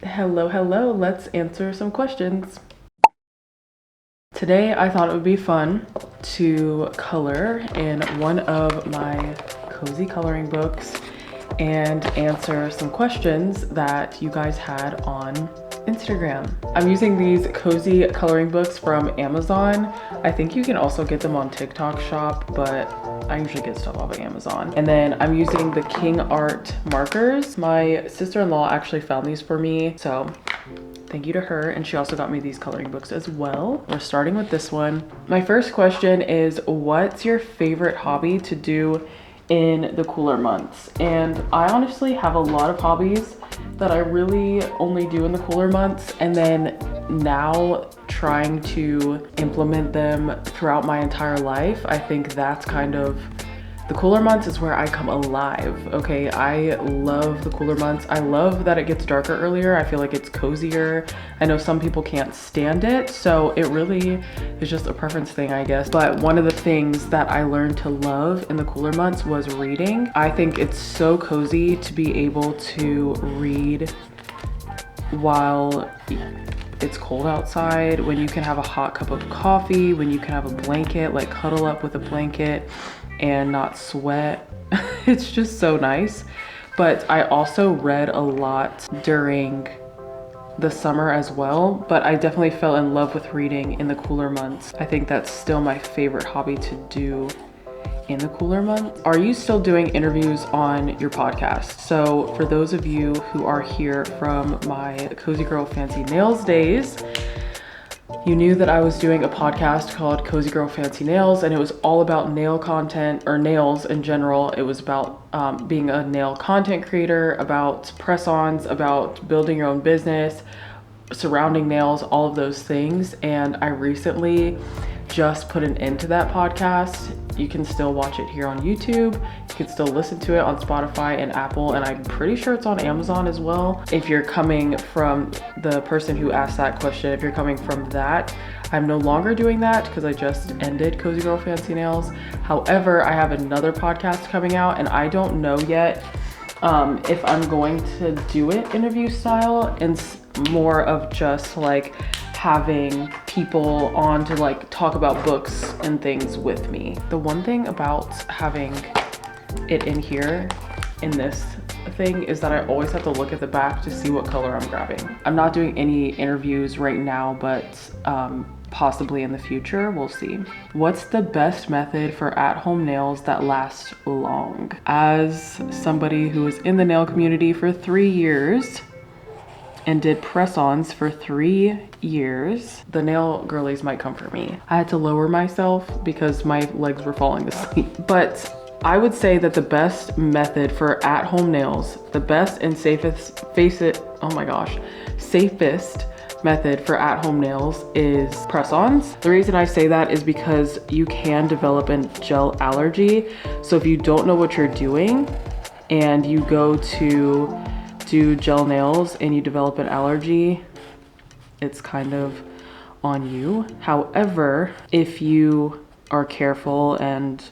Hello, let's answer some questions. Today I thought it would be fun to color in one of my cozy coloring books and answer some questions that you guys had on Instagram. I'm using these cozy coloring books from Amazon. I think you can also get them on TikTok Shop, but I usually get stuff off of Amazon. And then I'm using the King Art markers. My sister-in-law actually found these for me, so thank you to her. And she also got me these coloring books as well. We're starting with this one. My first question is, what's your favorite hobby to do in the cooler months? And I honestly have a lot of hobbies that I really only do in the cooler months, and then now trying to implement them throughout my entire life. I think that's kind of the cooler months is where I come alive. Okay, I love the cooler months. I love that it gets darker earlier. I feel like it's cozier. I know some people can't stand it, so it really is just a preference thing, I guess. But one of the things that I learned to love in the cooler months was reading. I think it's so cozy to be able to read while it's cold outside, when you can have a hot cup of coffee, when you can have a blanket, like cuddle up with a blanket and not sweat. It's just so nice. But I also read a lot during the summer as well, but I definitely fell in love with reading in the cooler months. I think that's still my favorite hobby to do in the cooler months. Are you still doing interviews on your podcast? So for those of you who are here from my Cozy Girl Fancy Nails days, you knew that I was doing a podcast called Cozy Girl Fancy Nails, and it was all about nail content, or nails in general. It was about being a nail content creator, about press-ons, about building your own business, surrounding nails, all of those things. And I recently just put an end to that podcast. You can still watch it here on YouTube. You can still listen to it on Spotify and Apple, and I'm pretty sure it's on Amazon as well. If you're coming from the person who asked that question, if you're coming from that, I'm no longer doing that because I just ended Cozy Girl Fancy Nails. However, I have another podcast coming out, and I don't know yet if I'm going to do it interview style and more of just like having people on to like talk about books and things with me. The one thing about having it in here in this thing is that I always have to look at the back to see what color I'm grabbing. I'm not doing any interviews right now, but possibly in the future, we'll see. What's the best method for at-home nails that last long? As somebody who was in the nail community for 3 years and did press-ons for 3 years, the nail girlies might come for me. I had to lower myself because my legs were falling asleep. But I would say that the best method for at-home nails, the best and safest, safest method for at-home nails is press-ons. The reason I say that is because you can develop a gel allergy. So if you don't know what you're doing and you go to do gel nails and you develop an allergy, it's kind of on you. However, if you are careful and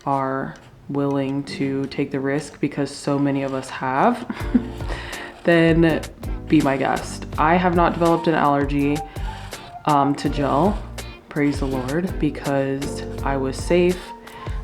are willing to take the risk, because so many of us have, then be my guest. I have not developed an allergy to gel, praise the Lord, because I was safe.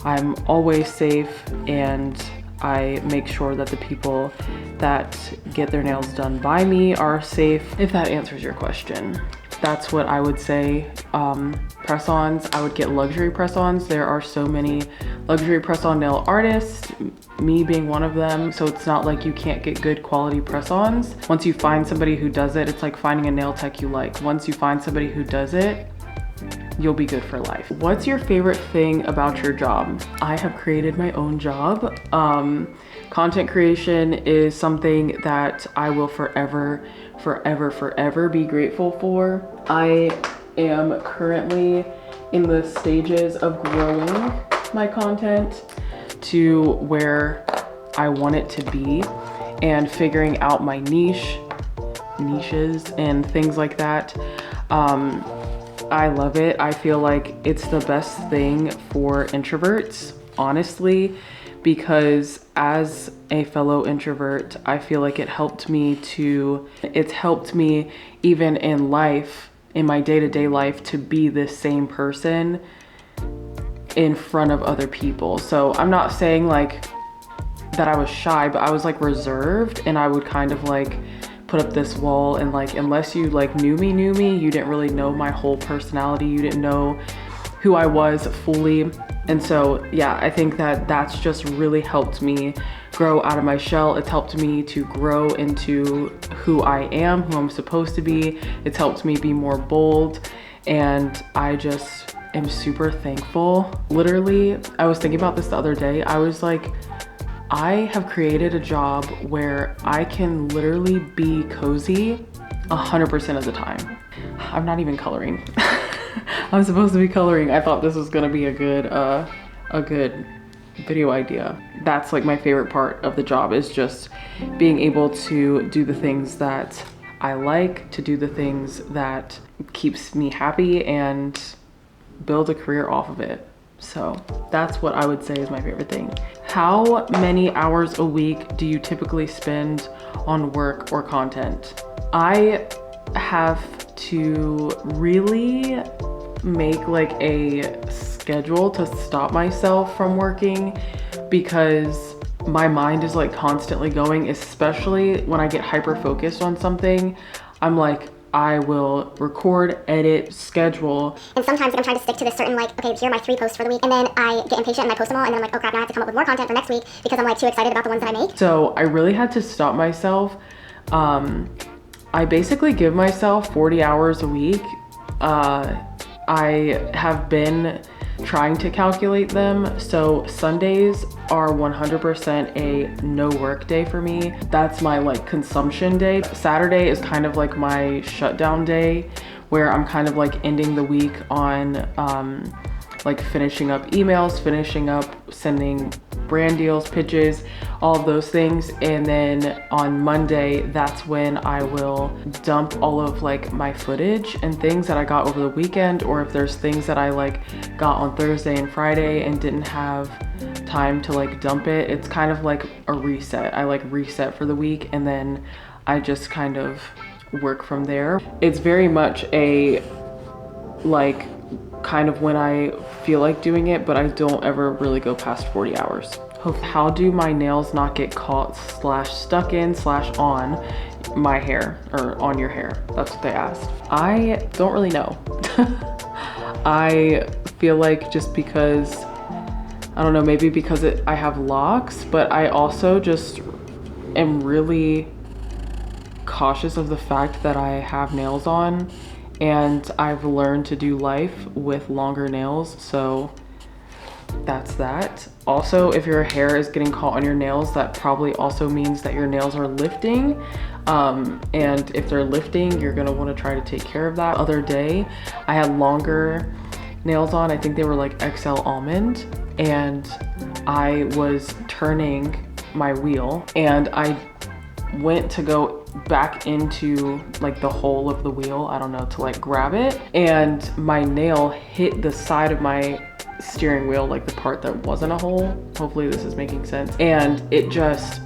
I'm always safe, and I make sure that the people that get their nails done by me are safe, if that answers your question. That's what I would say. Press-ons, I would get luxury press-ons. There are so many luxury press-on nail artists, me being one of them. So it's not like you can't get good quality press-ons. Once you find somebody who does it, it's like finding a nail tech you like. Once you find somebody who does it, you'll be good for life. What's your favorite thing about your job? I have created my own job. Content creation is something that I will forever be grateful for. I am currently in the stages of growing my content to where I want it to be and figuring out my niches and things like that. I love it. I feel like it's the best thing for introverts, honestly, because as a fellow introvert, I feel like it's helped me even in life, in my day-to-day life, to be this same person in front of other people. So I'm not saying like that I was shy, but I was like reserved, and I would kind of like put up this wall, and like unless you like knew me, you didn't really know my whole personality, you didn't know who I was fully. And so yeah, I think that that's just really helped me grow out of my shell. It's helped me to grow into who I am, who I'm supposed to be. It's helped me be more bold, and I just am super thankful. Literally, I was thinking about this the other day. I was like, I have created a job where I can literally be cozy 100% of the time. I'm not even coloring. I'm supposed to be coloring. I thought this was gonna be a good video idea. That's like my favorite part of the job, is just being able to do the things that I like, to do the things that keeps me happy, and build a career off of it. So that's what I would say is my favorite thing. How many hours a week do you typically spend on work or content? I have to really make like a schedule to stop myself from working, because my mind is like constantly going, especially when I get hyper focused on something. I'm like, I will record, edit, schedule. And sometimes I'm trying to stick to this certain like, okay, here are my 3 posts for the week. And then I get impatient and I post them all. And then I'm like, oh crap, now I have to come up with more content for next week because I'm like too excited about the ones that I make. So I really had to stop myself. I basically give myself 40 hours a week. I have been trying to calculate them. So Sundays are 100% a no work day for me. That's my like consumption day. Saturday is kind of like my shutdown day, where I'm kind of like ending the week on like finishing up emails, finishing up sending brand deals, pitches, all of those things. And then on Monday, that's when I will dump all of like my footage and things that I got over the weekend, or if there's things that I like got on Thursday and Friday and didn't have time to like dump it. It's kind of like a reset. I like reset for the week, and then I just kind of work from there. It's very much a like kind of when I feel like doing it, but I don't ever really go past 40 hours. How do my nails not get caught / stuck in / on my hair, or on your hair? That's what they asked. I don't really know. I feel like just because, I don't know, maybe because I have locks, but I also just am really cautious of the fact that I have nails on, and I've learned to do life with longer nails, so that's that. Also, if your hair is getting caught on your nails, that probably also means that your nails are lifting, and if they're lifting, you're gonna want to try to take care of that. The other day, I had longer nails on. I think they were like XL almond, and I was turning my wheel, and I went to go back into like the hole of the wheel, I don't know, to like grab it, and my nail hit the side of my steering wheel, like the part that wasn't a hole. Hopefully this is making sense. And it just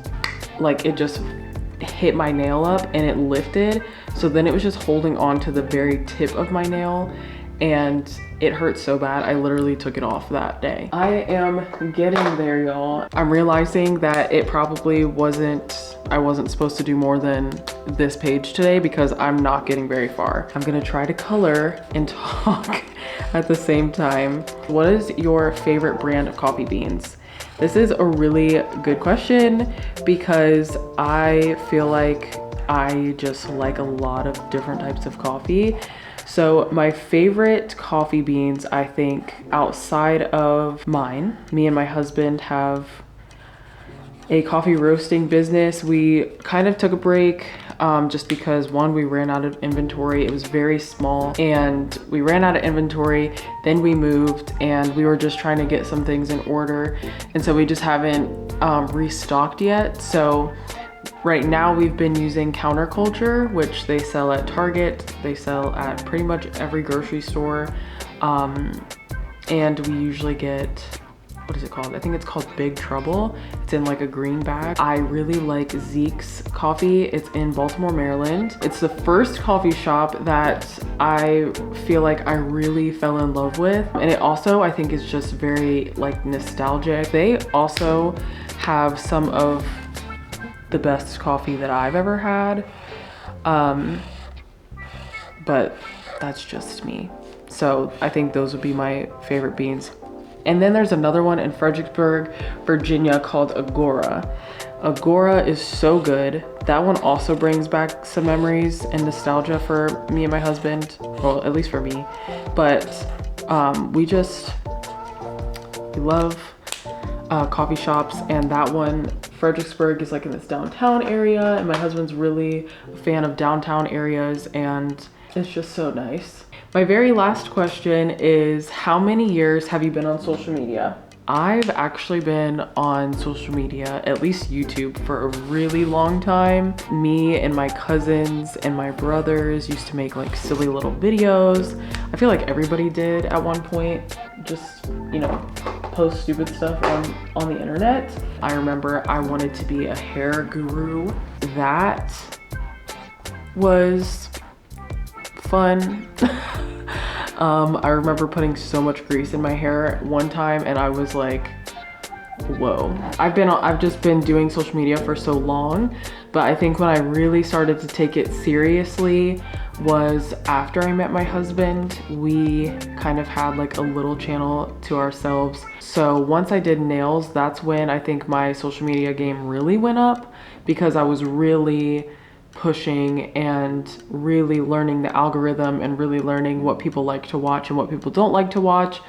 hit my nail up, and it lifted, so then it was just holding on to the very tip of my nail, and it hurt so bad I literally took it off that day. I am getting there, y'all. I'm realizing that it probably I wasn't supposed to do more than this page today, because I'm not getting very far. I'm gonna try to color and talk at the same time. What is your favorite brand of coffee beans? This is a really good question, because I feel like I just like a lot of different types of coffee. So my favorite coffee beans, I think, outside of mine, me and my husband have a coffee roasting business. We kind of took a break just because, one, we ran out of inventory. It was very small, and we ran out of inventory. Then we moved, and we were just trying to get some things in order. And so we just haven't restocked yet. So right now we've been using Counterculture, which they sell at Target. They sell at pretty much every grocery store. And we usually get, what is it called? I think it's called Big Trouble. It's in like a green bag. I really like Zeke's coffee. It's in Baltimore, Maryland. It's the first coffee shop that I feel like I really fell in love with. And it also, I think, is just very like nostalgic. They also have some of the best coffee that I've ever had. But that's just me. So I think those would be my favorite beans. And then there's another one in Fredericksburg, Virginia called Agora. Agora is so good. That one also brings back some memories and nostalgia for me and my husband. Well, at least for me. But we love coffee shops, and that one, Fredericksburg, is like in this downtown area, and my husband's really a fan of downtown areas, and it's just so nice. My very last question is, how many years have you been on social media? I've actually been on social media, at least YouTube, for a really long time. Me and my cousins and my brothers used to make like silly little videos. I feel like everybody did at one point, just, you know, post stupid stuff on the internet. I remember I wanted to be a hair guru. That was fun. I remember putting so much grease in my hair one time, and I was like, whoa. I've just been doing social media for so long, but I think when I really started to take it seriously was after I met my husband. We kind of had like a little channel to ourselves. So once I did nails, that's when I think my social media game really went up, because I was really pushing and really learning the algorithm and really learning what people like to watch and what people don't like to watch.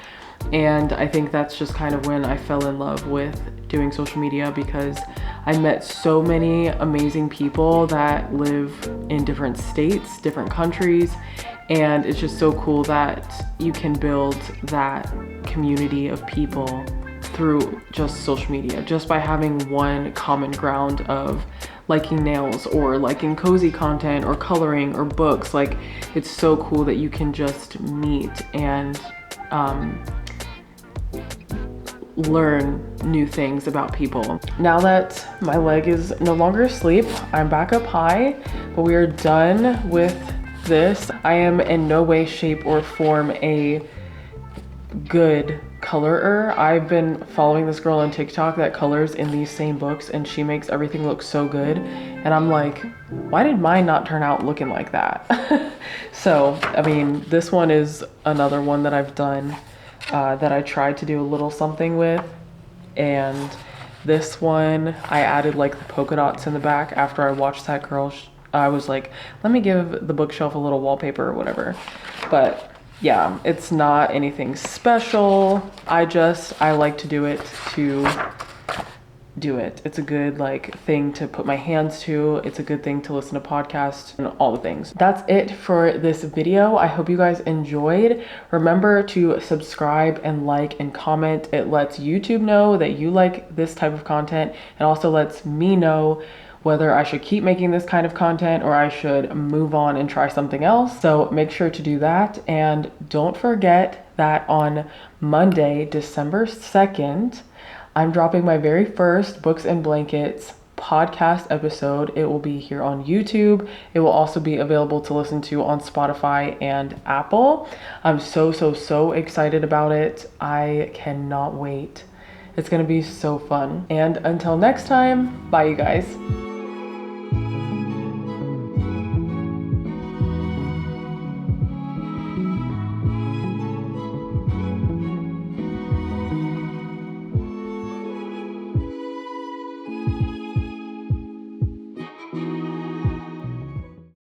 And I think that's just kind of when I fell in love with doing social media, because I met so many amazing people that live in different states, different countries, and it's just so cool that you can build that community of people through just social media, just by having one common ground of liking nails or liking cozy content or coloring or books. Like, it's so cool that you can just meet and learn new things about people. Now that my leg is no longer asleep, I'm back up high, but we are done with this. I am in no way, shape, or form a good colorer. I've been following this girl on TikTok that colors in these same books, and she makes everything look so good, and I'm like, why did mine not turn out looking like that? So I mean, this one is another one that I've done that I tried to do a little something with, and this one I added like the polka dots in the back after I watched that girl. I was like, let me give the bookshelf a little wallpaper or whatever. But yeah, it's not anything special. I like to do it to do it. It's a good like thing to put my hands to. It's a good thing to listen to podcasts and all the things. That's it for this video. I hope you guys enjoyed. Remember to subscribe and like and comment. It lets YouTube know that you like this type of content. It also lets me know whether I should keep making this kind of content or I should move on and try something else. So make sure to do that. And don't forget that on Monday, December 2nd, I'm dropping my very first Books and Blankets podcast episode. It will be here on YouTube. It will also be available to listen to on Spotify and Apple. I'm so excited about it. I cannot wait. It's gonna be so fun. And until next time, bye you guys.